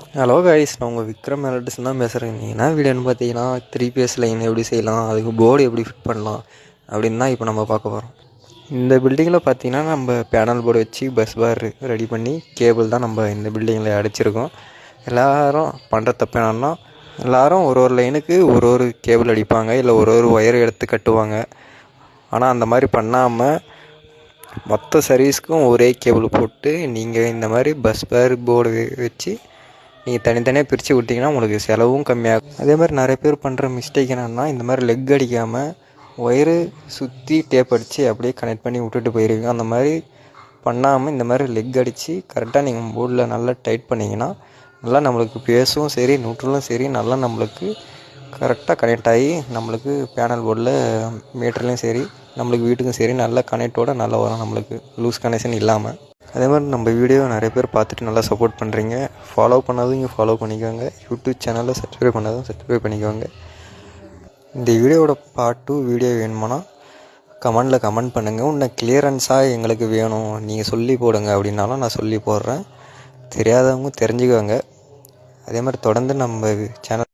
Hello guys, நான் உங்கள் Vikram electrician தான் பேசுகிறேன். நீங்கள் என்ன வீடியோன்னு பார்த்தீங்கன்னா 3PS லைன் எப்படி செய்யலாம், அதுக்கு போர்டு எப்படி ஃபிட் பண்ணலாம் அப்படின்னு தான் இப்போ நம்ம பார்க்க போகிறோம். இந்த பில்டிங்கில் பார்த்தீங்கன்னா நம்ம பேனல் போர்டு வச்சு பஸ் பார் ரெடி பண்ணி கேபிள் தான் நம்ம இந்த பில்டிங்கில் அடிச்சிருக்கோம். எல்லோரும் பண்ணுற தப்பு என்னன்னா, எல்லோரும் ஒரு ஒரு லைனுக்கு ஒரு ஒரு கேபிள் அடிப்பாங்க, இல்லை ஒரு ஒரு ஒயர் எடுத்து கட்டுவாங்க. ஆனால் அந்த மாதிரி பண்ணாமல் மொத்த சர்வீஸ்க்கும் ஒரே கேபிள் போட்டு நீங்கள் இந்த மாதிரி பஸ் பார் போர்டு வச்சு நீங்கள் தனித்தனியாக பிரித்து விட்டிங்கன்னா உங்களுக்கு செலவும் கம்மியாகும். அதே மாதிரி நிறைய பேர் பண்ணுற மிஸ்டேக் என்னென்னா, இந்த மாதிரி லெக் அடிக்காமல் ஒயரு சுற்றி டேப் அடித்து அப்படியே கனெக்ட் பண்ணி விட்டுட்டு போயிடுவீங்க. அந்த மாதிரி பண்ணாமல் இந்த மாதிரி லெக் அடித்து கரெக்டாக நீங்கள் போர்டில் நல்லா டைட் பண்ணிங்கன்னா நல்லா நம்மளுக்கு பேஸும் சரி நியூட்ரலும் சரி நல்லா நம்மளுக்கு கரெக்டாக கனெக்ட் ஆகி நம்மளுக்கு பேனல் போர்டில் மீட்டர்லேயும் சரி நம்மளுக்கு வீட்டுக்கும் சரி நல்லா கனெக்டோடு நல்லா வரும், நம்மளுக்கு லூஸ் கனெக்ஷன் இல்லாமல். அதே மாதிரி நம்ம வீடியோ நிறைய பேர் பார்த்துட்டு நல்லா சப்போர்ட் பண்ணுறீங்க. ஃபாலோ பண்ணாதவங்க ஃபாலோ பண்ணிக்கோங்க. யூடியூப் சேனலில் சப்ஸ்கிரைப் பண்ணாதவங்க சப்ஸ்கிரைப் பண்ணிக்கோங்க. இந்த வீடியோவோட பார்ட் 2 வீடியோ வேணுமானா கமெண்டில் கமெண்ட் பண்ணுங்கள். இன்னும் கிளியரன்ஸாக எங்களுக்கு வேணும் நீங்கள் சொல்லி போடுங்க அப்படின்னாலும் நான் சொல்லி போடுறேன். தெரியாதவங்க தெரிஞ்சுக்கோங்க. அதே மாதிரி தொடர்ந்து நம்ம சேனல்